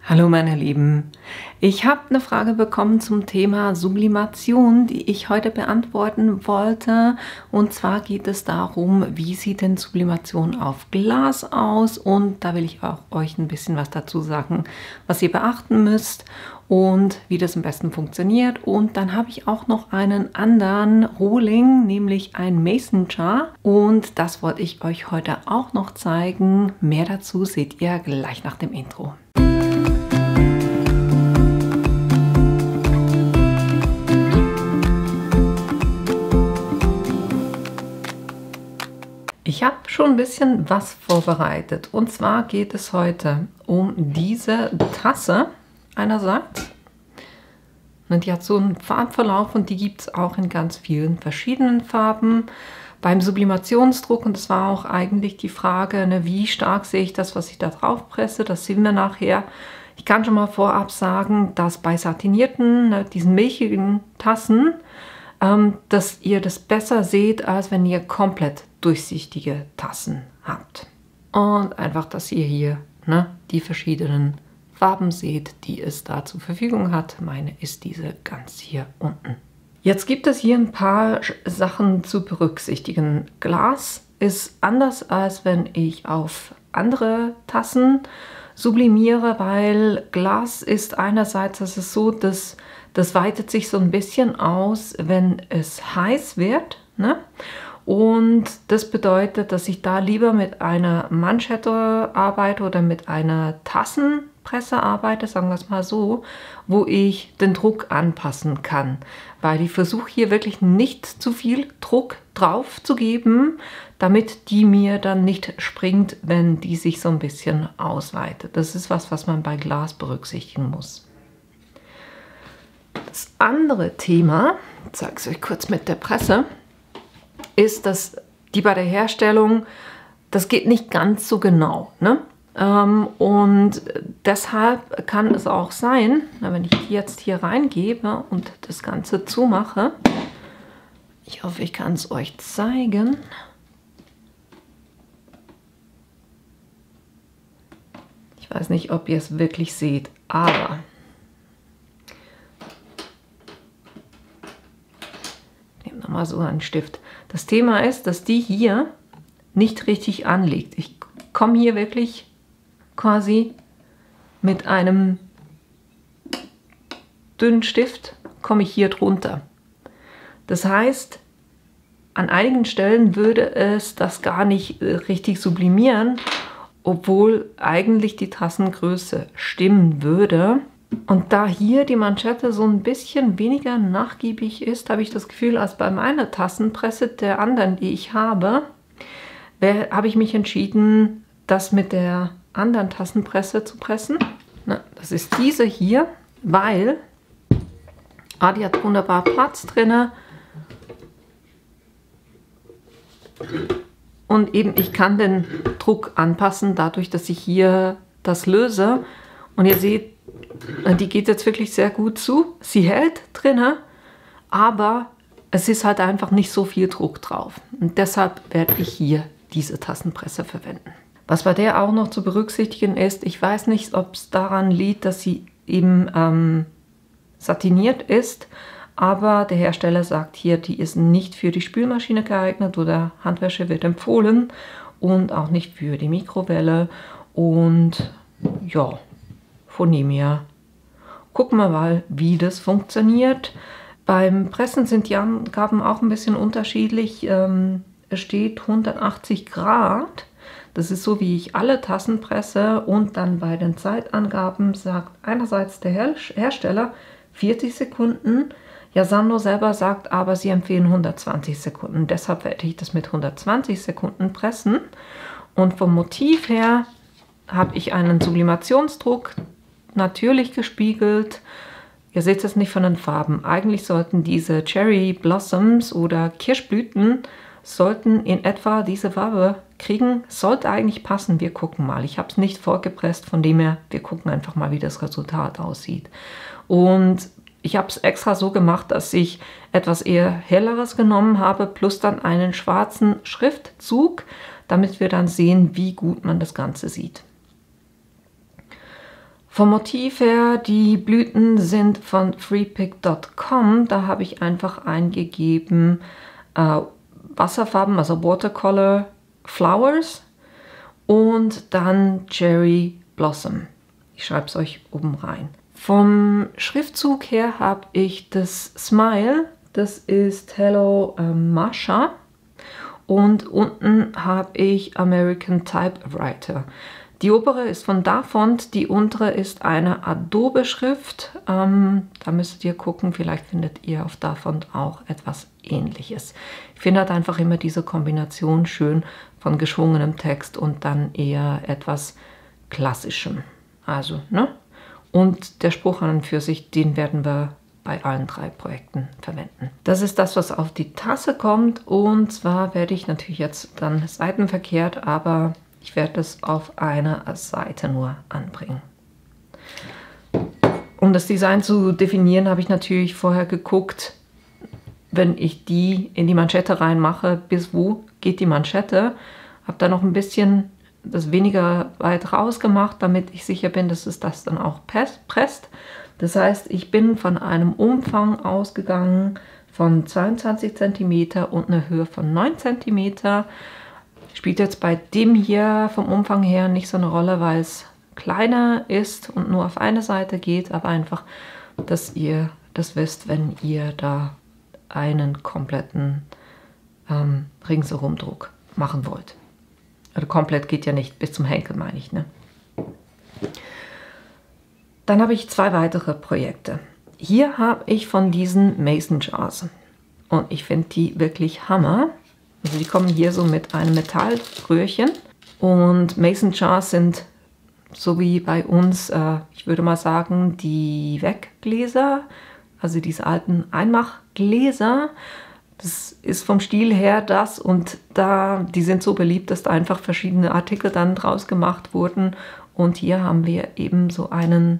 Hallo meine Lieben, ich habe eine Frage bekommen zum Thema Sublimation, die ich heute beantworten wollte. Und zwar geht es darum, wie sieht denn Sublimation auf Glas aus? Und da will ich auch euch ein bisschen was dazu sagen, was ihr beachten müsst und wie das am besten funktioniert. Und dann habe ich auch noch einen anderen Rohling, nämlich ein Mason Jar. Und das wollte ich euch heute auch noch zeigen. Mehr dazu seht ihr gleich nach dem Intro. Ich habe schon ein bisschen was vorbereitet und zwar geht es heute um diese Tasse einerseits. Und die hat so einen Farbverlauf und die gibt es auch in ganz vielen verschiedenen Farben. Beim Sublimationsdruck, und das war auch eigentlich die Frage, ne, wie stark sehe ich das, was ich da drauf presse, das sehen wir nachher. Ich kann schon mal vorab sagen, dass bei satinierten, ne, diesen milchigen Tassen, dass ihr das besser seht, als wenn ihr komplett durchsichtige Tassen habt. Und einfach, dass ihr hier die verschiedenen Farben seht, die es da zur Verfügung hat. Meine ist diese ganz hier unten. Jetzt gibt es hier ein paar Sachen zu berücksichtigen. Glas ist anders, als wenn ich auf andere Tassen sublimiere, weil Glas ist einerseits, das ist so, dass das weitet sich so ein bisschen aus, wenn es heiß wird, ne? Und das bedeutet, dass ich da lieber mit einer Manschette arbeite oder mit einer Tassenpresse arbeite, sagen wir es mal so, wo ich den Druck anpassen kann. Weil ich versuche hier wirklich nicht zu viel Druck drauf zu geben, damit die mir dann nicht springt, wenn die sich so ein bisschen ausweitet. Das ist was man bei Glas berücksichtigen muss. Das andere Thema, ich zeige es euch kurz mit der Presse, ist, dass die bei der Herstellung, das geht nicht ganz so genau, ne? Und deshalb kann es auch sein, wenn ich die jetzt hier reingebe und das Ganze zumache, ich hoffe, ich kann es euch zeigen. Ich weiß nicht, ob ihr es wirklich seht, aber nehmen wir mal so einen Stift. Das Thema ist, dass die hier nicht richtig anliegt. Ich komme hier wirklich quasi mit einem dünnen Stift, komme ich hier drunter. Das heißt, an einigen Stellen würde es das gar nicht richtig sublimieren, obwohl eigentlich die Tassengröße stimmen würde. Und da hier die Manschette so ein bisschen weniger nachgiebig ist, habe ich das Gefühl, als bei meiner Tassenpresse, der anderen, die ich habe ich mich entschieden, das mit der anderen Tassenpresse zu pressen. Das ist diese hier, weil die hat wunderbar Platz drin. Und eben ich kann den Druck anpassen, dadurch, dass ich hier das löse. Und ihr seht, die geht jetzt wirklich sehr gut zu. Sie hält drinne, aber es ist halt einfach nicht so viel Druck drauf. Und deshalb werde ich hier diese Tassenpresse verwenden. Was bei der auch noch zu berücksichtigen ist, ich weiß nicht, ob es daran liegt, dass sie eben satiniert ist, aber der Hersteller sagt hier, die ist nicht für die Spülmaschine geeignet oder Handwäsche wird empfohlen und auch nicht für die Mikrowelle. Und ja, von dem her gucken wir mal, wie das funktioniert. Beim Pressen sind die Angaben auch ein bisschen unterschiedlich. Es steht 180 Grad. Das ist so, wie ich alle Tassen presse. Und dann bei den Zeitangaben sagt einerseits der Hersteller 40 Sekunden. Yasando selber sagt aber, sie empfehlen 120 Sekunden. Deshalb werde ich das mit 120 Sekunden pressen. Und vom Motiv her habe ich einen Sublimationsdruck natürlich gespiegelt. Ihr seht es nicht von den Farben. Eigentlich sollten diese Cherry Blossoms oder Kirschblüten sollten in etwa diese Farbe kriegen. Sollte eigentlich passen. Wir gucken mal. Ich habe es nicht vorgepresst, von dem her, wir gucken einfach mal, wie das Resultat aussieht. Und ich habe es extra so gemacht, dass ich etwas eher helleres genommen habe, plus dann einen schwarzen Schriftzug, damit wir dann sehen, wie gut man das Ganze sieht. Vom Motiv her, die Blüten sind von freepik.com. Da habe ich einfach eingegeben Wasserfarben, also Watercolor Flowers und dann Cherry Blossom. Ich schreibe es euch oben rein. Vom Schriftzug her habe ich das Smile, das ist Hello Masha. Und unten habe ich American Typewriter. Die obere ist von Dafont, die untere ist eine Adobe-Schrift. Da müsstet ihr gucken, vielleicht findet ihr auf Dafont auch etwas Ähnliches. Ich finde halt einfach immer diese Kombination schön von geschwungenem Text und dann eher etwas Klassischem. Also, ne? Und der Spruch an und für sich, den werden wir bei allen 3 Projekten verwenden. Das ist das, was auf die Tasse kommt, und zwar werde ich natürlich jetzt dann seitenverkehrt, aber ich werde es auf einer Seite nur anbringen. Um das Design zu definieren, habe ich natürlich vorher geguckt, wenn ich die in die Manschette reinmache, bis wo geht die Manschette. Habe da noch ein bisschen das weniger weit rausgemacht, damit ich sicher bin, dass es das dann auch presst. Das heißt, ich bin von einem Umfang ausgegangen von 22 cm und einer Höhe von 9 cm. Spielt jetzt bei dem hier vom Umfang her nicht so eine Rolle, weil es kleiner ist und nur auf eine Seite geht, aber einfach, dass ihr das wisst, wenn ihr da einen kompletten Ringsherumdruck machen wollt. Also komplett geht ja nicht, bis zum Henkel meine ich, ne? Dann habe ich 2 weitere Projekte. Hier habe ich von diesen Mason Jars und ich finde die wirklich Hammer. Also die kommen hier so mit einem Metallröhrchen, und Mason Jars sind so wie bei uns, ich würde mal sagen, die Weggläser, also diese alten Einmachgläser. Das ist vom Stil her das, und die sind so beliebt, dass da einfach verschiedene Artikel dann draus gemacht wurden. Und hier haben wir eben so einen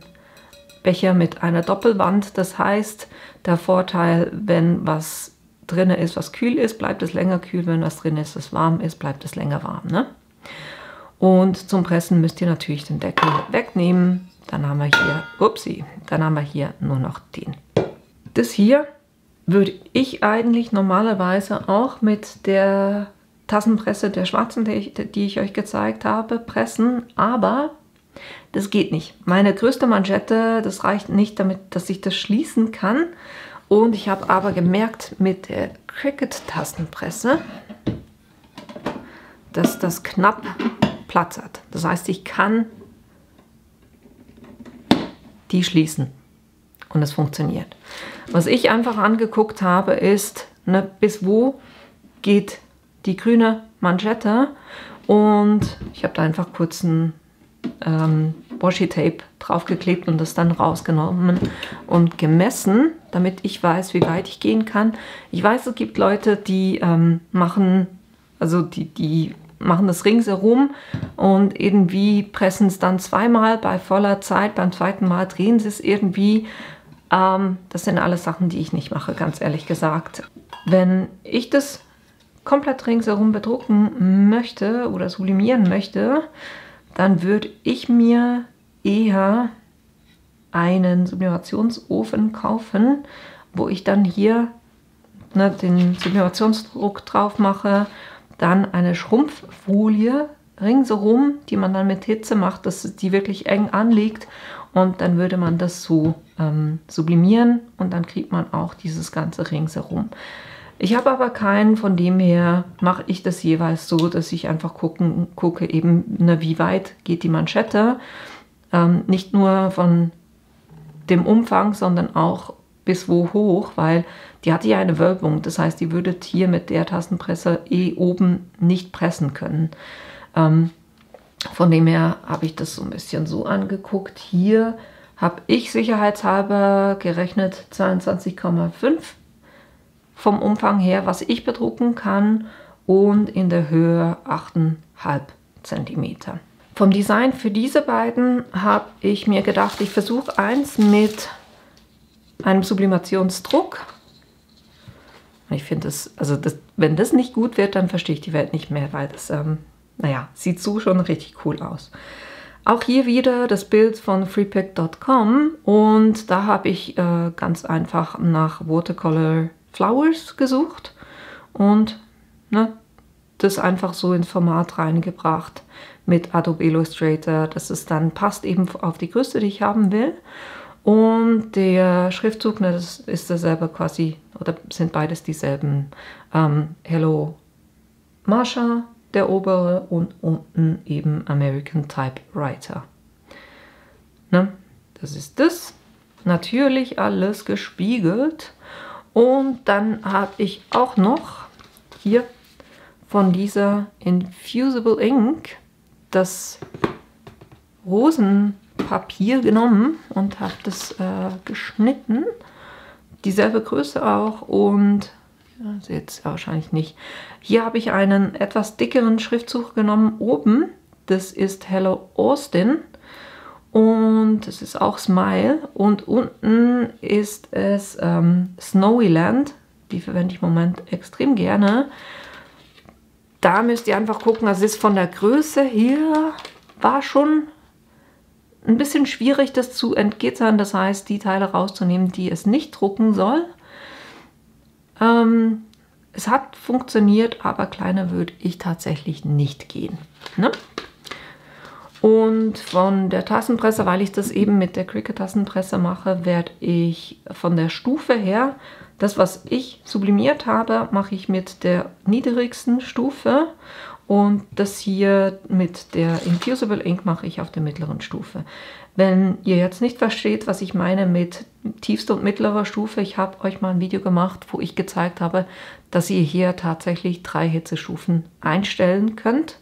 Becher mit einer Doppelwand. Das heißt, der Vorteil, wenn was drin ist, was kühl ist, bleibt es länger kühl. Wenn was drin ist, was warm ist, bleibt es länger warm, ne? Und zum Pressen müsst ihr natürlich den Deckel wegnehmen. Dann haben wir hier nur noch den. Das hier würde ich eigentlich normalerweise auch mit der Tassenpresse der schwarzen, die ich euch gezeigt habe, pressen, aber das geht nicht. Meine größte Manschette, das reicht nicht, damit, dass ich das schließen kann. Und ich habe aber gemerkt mit der Cricut-Tastenpresse, dass das knapp Platz hat. Das heißt, ich kann die schließen und es funktioniert. Was ich einfach angeguckt habe, ist, ne, bis wo geht die grüne Manschette, und ich habe da einfach kurz ein Washi-Tape draufgeklebt und das dann rausgenommen und gemessen, damit ich weiß, wie weit ich gehen kann. Ich weiß, es gibt Leute, die machen das ringsherum und irgendwie pressen es dann zweimal bei voller Zeit. Beim zweiten Mal drehen sie es irgendwie. Das sind alles Sachen, die ich nicht mache, ganz ehrlich gesagt. Wenn ich das komplett ringsherum bedrucken möchte oder sublimieren möchte, dann würde ich mir eher einen Sublimationsofen kaufen, wo ich dann hier den Sublimationsdruck drauf mache, dann eine Schrumpffolie ringsherum, die man dann mit Hitze macht, dass die wirklich eng anliegt, und dann würde man das so sublimieren und dann kriegt man auch dieses ganze ringsherum. Ich habe aber keinen, von dem her mache ich das jeweils so, dass ich einfach gucke eben, wie weit geht die Manschette. Nicht nur von dem Umfang, sondern auch bis wo hoch, weil die hatte ja eine Wölbung. Das heißt, ihr würdet hier mit der Tastenpresse oben nicht pressen können. Von dem her habe ich das so ein bisschen so angeguckt. Hier habe ich sicherheitshalber gerechnet 22,5 vom Umfang her, was ich bedrucken kann, und in der Höhe 8,5 cm. Vom Design für diese beiden habe ich mir gedacht, ich versuche eins mit einem Sublimationsdruck. Ich finde wenn das nicht gut wird, dann verstehe ich die Welt nicht mehr, weil das, naja, sieht so schon richtig cool aus. Auch hier wieder das Bild von freepik.com und da habe ich ganz einfach nach Watercolor Flowers gesucht und das einfach so ins Format reingebracht mit Adobe Illustrator, dass es dann passt eben auf die Größe, die ich haben will. Und der Schriftzug, das ist derselbe quasi, oder sind beides dieselben. Hello Marsha, der obere, und unten eben American Typewriter. Ne? Das ist das. Natürlich alles gespiegelt. Und dann habe ich auch noch hier von dieser Infusible Ink das Rosenpapier genommen und habe das geschnitten. Dieselbe Größe auch und seht es wahrscheinlich nicht. Hier habe ich einen etwas dickeren Schriftzug genommen oben. Das ist Hello Austin und das ist auch Smile. Und unten ist es Snowyland. Die verwende ich im Moment extrem gerne. Da müsst ihr einfach gucken, das ist von der Größe hier, war schon ein bisschen schwierig, das zu entgittern. Das heißt, die Teile rauszunehmen, die es nicht drucken soll. Es hat funktioniert, aber kleiner würde ich tatsächlich nicht gehen. Ne? Und von der Tassenpresse, weil ich das eben mit der Cricut Tassenpresse mache, werde ich von der Stufe her, das was ich sublimiert habe, mache ich mit der niedrigsten Stufe und das hier mit der Infusible Ink mache ich auf der mittleren Stufe. Wenn ihr jetzt nicht versteht, was ich meine mit tiefster und mittlerer Stufe, ich habe euch mal ein Video gemacht, wo ich gezeigt habe, dass ihr hier tatsächlich 3 Hitzestufen einstellen könnt.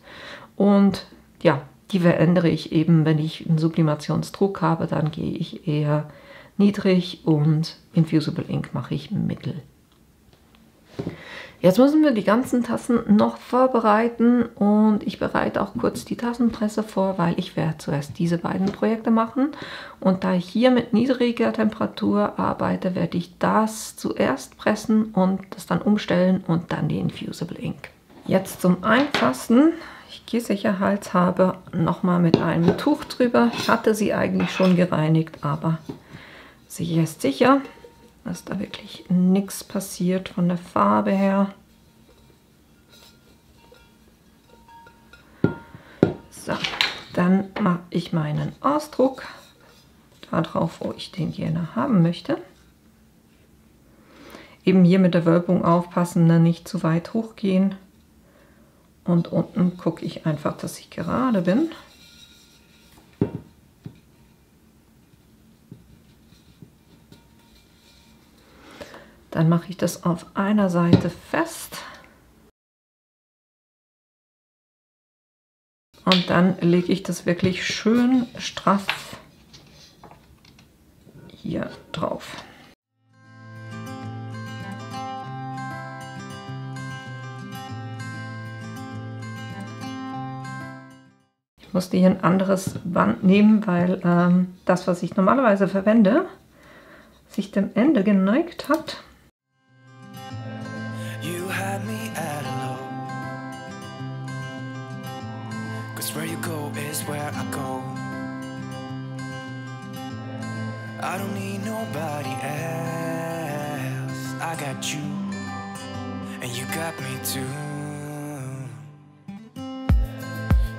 Und ja, die verändere ich eben, wenn ich einen Sublimationsdruck habe, dann gehe ich eher niedrig und Infusible Ink mache ich mittel. Jetzt müssen wir die ganzen Tassen noch vorbereiten und ich bereite auch kurz die Tassenpresse vor, weil ich werde zuerst diese beiden Projekte machen. Und da ich hier mit niedriger Temperatur arbeite, werde ich das zuerst pressen und das dann umstellen und dann die Infusible Ink. Jetzt zum Einfassen. Ich gehe sicherheitshalber nochmal mit einem Tuch drüber. Ich hatte sie eigentlich schon gereinigt, aber sicher ist sicher, dass da wirklich nichts passiert von der Farbe her. So, dann mache ich meinen Ausdruck darauf, wo ich den gerne haben möchte. Eben hier mit der Wölbung aufpassen, nicht zu weit hochgehen. Und unten gucke ich einfach, dass ich gerade bin. Dann mache ich das auf einer Seite fest. Und dann lege ich das wirklich schön straff hier drauf. Ich musste hier ein anderes Band nehmen, weil das, was ich normalerweise verwende, sich dem Ende geneigt hat. Where you go is where I go. I don't need nobody else. I got you, and you got me too.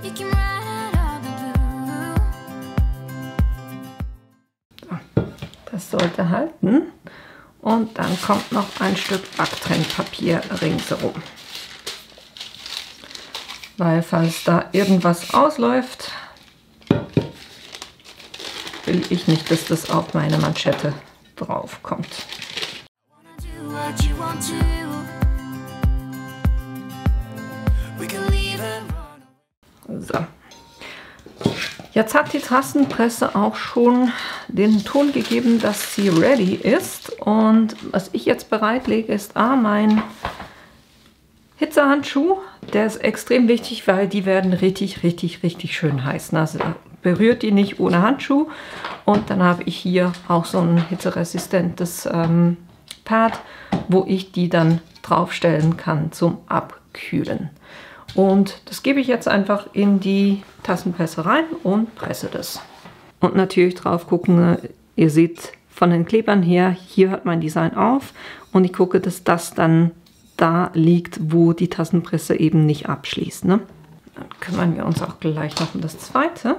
You can ride out the blue. So, das sollte halten. Und dann kommt noch ein Stück Backtrennpapier ringsherum. Weil falls da irgendwas ausläuft, will ich nicht, dass das auf meine Manschette drauf kommt. So. Jetzt hat die Tassenpresse auch schon den Ton gegeben, dass sie ready ist. Und was ich jetzt bereitlege, ist mein Hitzehandschuh. Der ist extrem wichtig, weil die werden richtig schön heiß. Also berührt die nicht ohne Handschuh. Und dann habe ich hier auch so ein hitzeresistentes Pad, wo ich die dann draufstellen kann zum Abkühlen. Und das gebe ich jetzt einfach in die Tassenpresse rein und presse das. Und natürlich drauf gucken, ihr seht von den Klebern her, hier hört mein Design auf und ich gucke, dass das dann da liegt, wo die Tassenpresse eben nicht abschließt. Ne? Dann kümmern wir uns auch gleich noch um das zweite.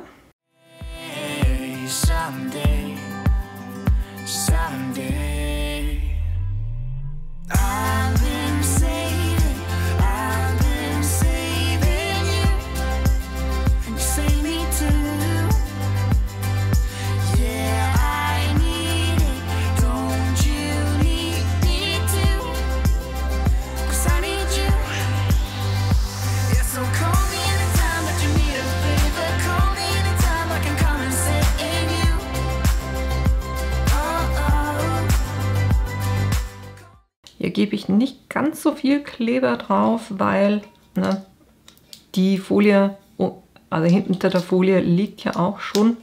Hier gebe ich nicht ganz so viel Kleber drauf, weil die Folie, also hinter der Folie liegt ja auch schon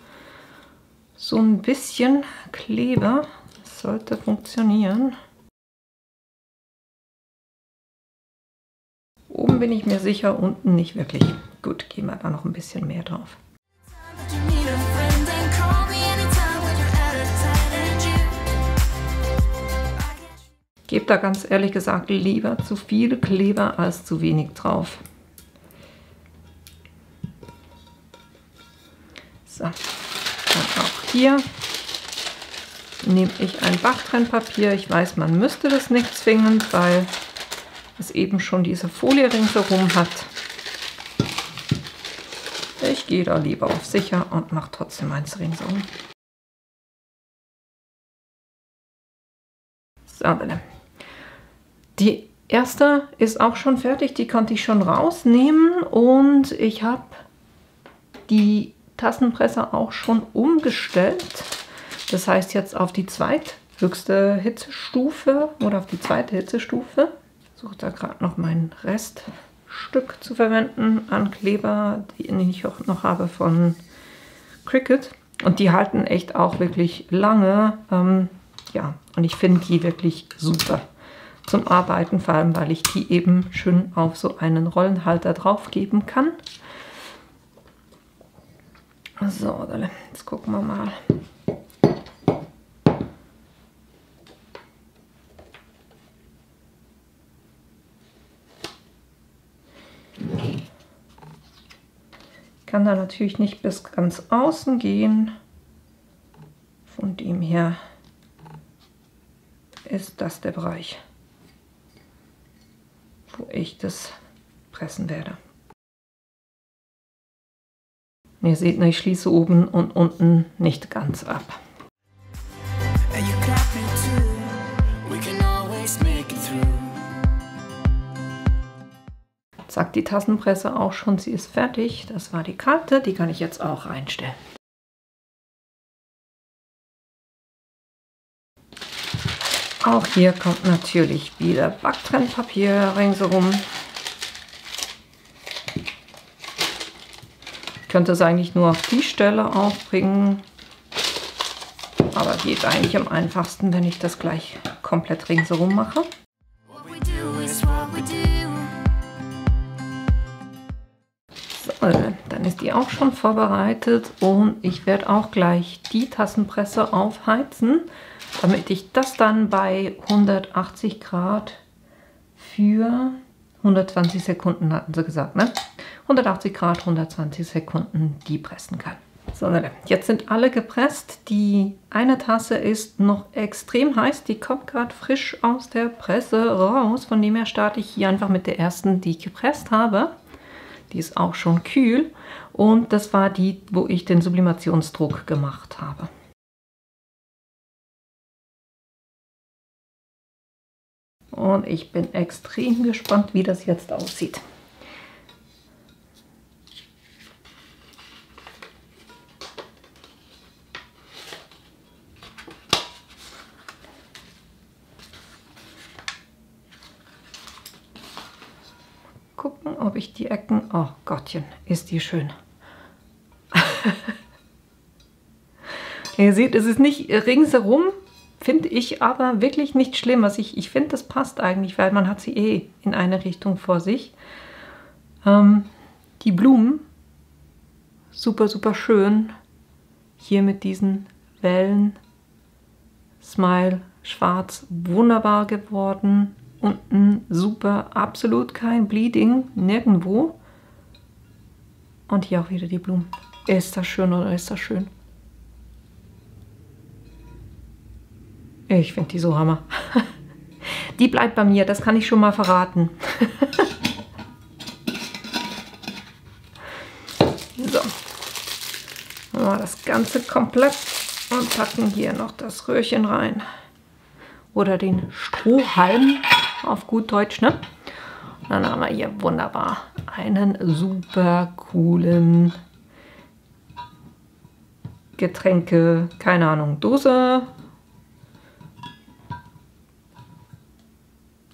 so ein bisschen Kleber. Das sollte funktionieren. Oben bin ich mir sicher, unten nicht wirklich. Gut, geben wir da noch ein bisschen mehr drauf. Ich gebe da ganz ehrlich gesagt lieber zu viel Kleber als zu wenig drauf. So, dann auch hier nehme ich ein Backtrennpapier. Ich weiß, man müsste das nicht zwingend, weil es eben schon diese Folie ringsherum hat. Ich gehe da lieber auf sicher und mache trotzdem eins ringsherum. So, die erste ist auch schon fertig, die konnte ich schon rausnehmen und ich habe die Tassenpresse auch schon umgestellt. Das heißt jetzt auf die zweithöchste Hitzestufe oder auf die zweite Hitzestufe. Ich versuche da gerade noch mein Reststück zu verwenden an Kleber, den ich auch noch habe von Cricut. Und die halten echt auch wirklich lange. Ja, und ich finde die wirklich super zum Arbeiten, vor allem weil ich die eben schön auf so einen Rollenhalter drauf geben kann. So, jetzt gucken wir mal. Ich kann da natürlich nicht bis ganz außen gehen. Von dem her ist das der Bereich, wo ich das pressen werde. Ihr seht, ich schließe oben und unten nicht ganz ab. Sagt die Tassenpresse auch schon, sie ist fertig. Das war die Karte, die kann ich jetzt auch reinstellen. Auch hier kommt natürlich wieder Backtrennpapier ringsherum. Ich könnte es eigentlich nur auf die Stelle aufbringen, aber geht eigentlich am einfachsten, wenn ich das gleich komplett ringsherum mache. So, dann ist die auch schon vorbereitet und ich werde auch gleich die Tassenpresse aufheizen, damit ich das dann bei 180 Grad für 120 Sekunden, hatten sie gesagt, ne? 180 Grad, 120 Sekunden die pressen kann. So, jetzt sind alle gepresst. Die eine Tasse ist noch extrem heiß. Die kommt gerade frisch aus der Presse raus. Von dem her starte ich hier einfach mit der ersten, die ich gepresst habe. Die ist auch schon kühl. Und das war die, wo ich den Sublimationsdruck gemacht habe. Und ich bin extrem gespannt, wie das jetzt aussieht. Gucken, ob ich die Ecken... Oh Gottchen, ist die schön. Ihr seht, es ist nicht ringsherum, finde ich aber wirklich nicht schlimm. Ich finde, das passt eigentlich, weil man hat sie eh in eine Richtung vor sich. Die Blumen, super, super schön. Hier mit diesen Wellen. Smile, schwarz, wunderbar geworden. Unten super, absolut kein Bleeding, nirgendwo. Und hier auch wieder die Blumen. Ist das schön oder ist das schön? Ich finde die so Hammer. Die bleibt bei mir, das kann ich schon mal verraten. So. Machen wir das Ganze komplett und packen hier noch das Röhrchen rein. Oder den Strohhalm, auf gut Deutsch, ne? Und dann haben wir hier wunderbar einen super coolen Getränke, keine Ahnung, Dose.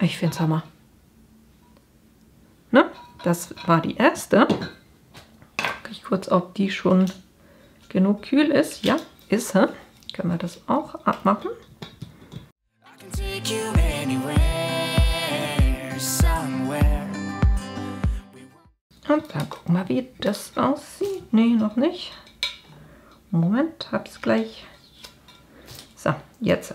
Ich finde es Hammer. Ne? Das war die erste. Gucke ich kurz, ob die schon genug kühl ist. Ja, ist sie. Können wir das auch abmachen. Und dann gucken wir, wie das aussieht. Nee, noch nicht. Moment, hab's gleich. So, jetzt.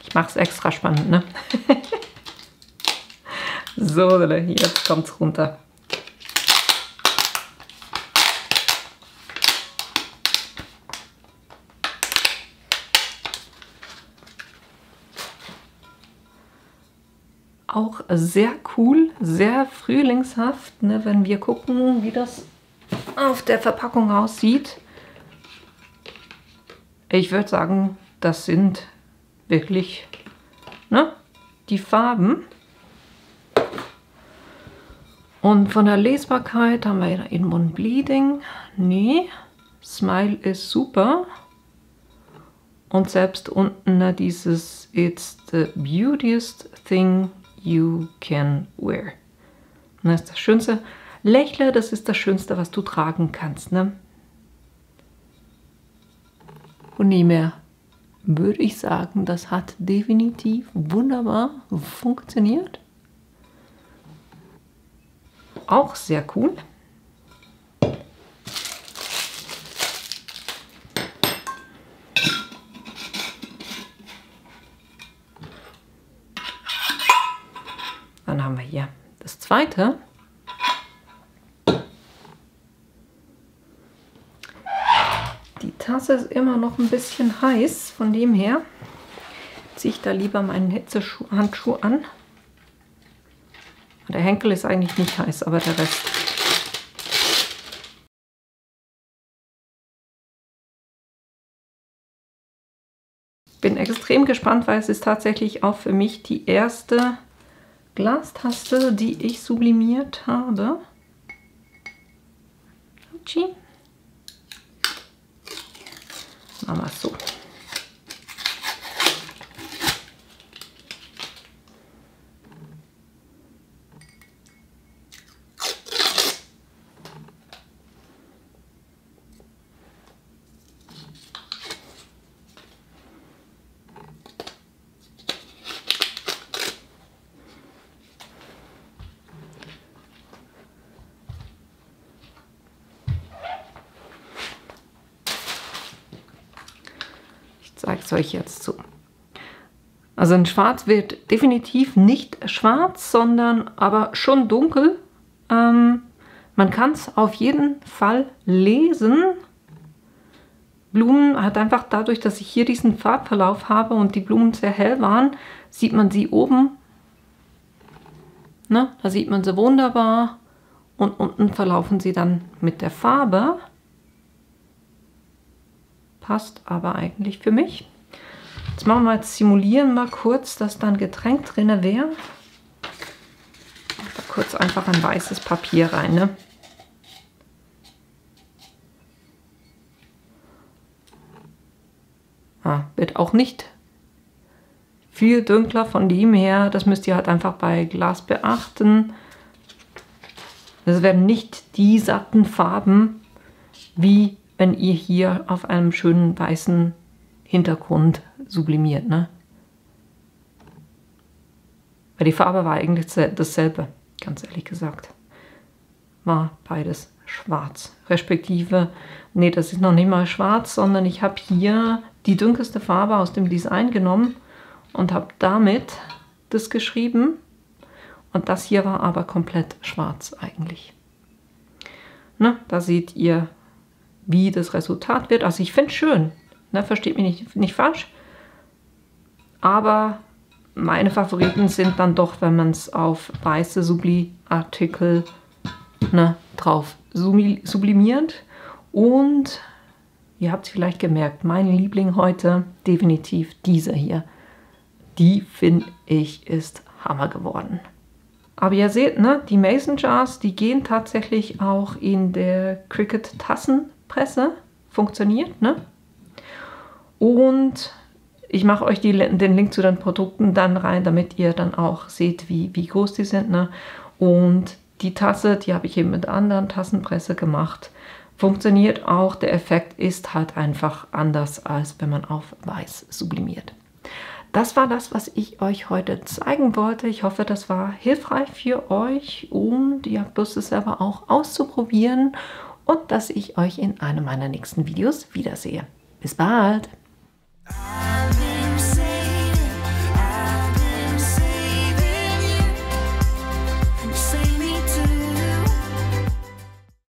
Ich mache es extra spannend, ne? So, jetzt kommt's runter. Auch sehr cool, sehr frühlingshaft, ne? Wenn wir gucken, wie das auf der Verpackung aussieht. Ich würde sagen, das sind wirklich, ne, die Farben. Und von der Lesbarkeit haben wir Inborn Bleeding. Nee, Smile ist super. Und selbst unten dieses It's the beautiest thing you can wear. Das ist das Schönste. Lächle, das ist das Schönste, was du tragen kannst, ne? Und nie mehr. Würde ich sagen, das hat definitiv wunderbar funktioniert. Auch sehr cool. Dann haben wir hier das zweite. Die Tasse ist immer noch ein bisschen heiß, von dem her ziehe ich da lieber meinen Hitzehandschuh an. Der Henkel ist eigentlich nicht heiß, aber der Rest. Bin extrem gespannt, weil es ist tatsächlich auch für mich die erste Glastaste, die ich sublimiert habe. Machen wir es so. Ich zeige es euch jetzt so. Also ein Schwarz wird definitiv nicht schwarz, sondern aber schon dunkel. Man kann es auf jeden Fall lesen. Blumen hat einfach dadurch, dass ich hier diesen Farbverlauf habe und die Blumen sehr hell waren, sieht man sie oben. Ne? Da sieht man sie wunderbar und unten verlaufen sie dann mit der Farbe. Passt aber eigentlich für mich. Jetzt machen wir jetzt, simulieren mal kurz, dass da ein Getränk drin wäre. Da kurz einfach ein weißes Papier rein. Ne? Wird auch nicht viel dunkler von dem her. Das müsst ihr halt einfach bei Glas beachten. Das werden nicht die satten Farben, wie wenn ihr hier auf einem schönen weißen Hintergrund sublimiert. Ne? Weil die Farbe war eigentlich dasselbe, ganz ehrlich gesagt. War beides schwarz. Respektive, nee, das ist noch nicht mal schwarz, sondern ich habe hier die dunkelste Farbe aus dem Design genommen und habe damit das geschrieben. Und das hier war aber komplett schwarz eigentlich. Na, da seht ihr, wie das Resultat wird. Also ich finde es schön, ne, versteht mich nicht falsch. Aber meine Favoriten sind dann doch, wenn man es auf weiße Subli-Artikel drauf sublimiert. Und ihr habt es vielleicht gemerkt, mein Liebling heute definitiv dieser hier. Die finde ich ist Hammer geworden. Aber ihr seht, ne, die Mason Jars, die gehen tatsächlich auch in der Cricut Tassenpresse. Funktioniert, ne? Und ich mache euch den Link zu den Produkten dann rein, damit ihr dann auch seht, wie groß die sind, ne? Und die Tasse, die habe ich eben mit einer anderen Tassenpresse gemacht. Funktioniert auch, der Effekt ist halt einfach anders, als wenn man auf weiß sublimiert. Das war das, was ich euch heute zeigen wollte. Ich hoffe, das war hilfreich für euch und ihr habt Lust, es selber auch auszuprobieren und dass ich euch in einem meiner nächsten Videos wiedersehe. Bis bald!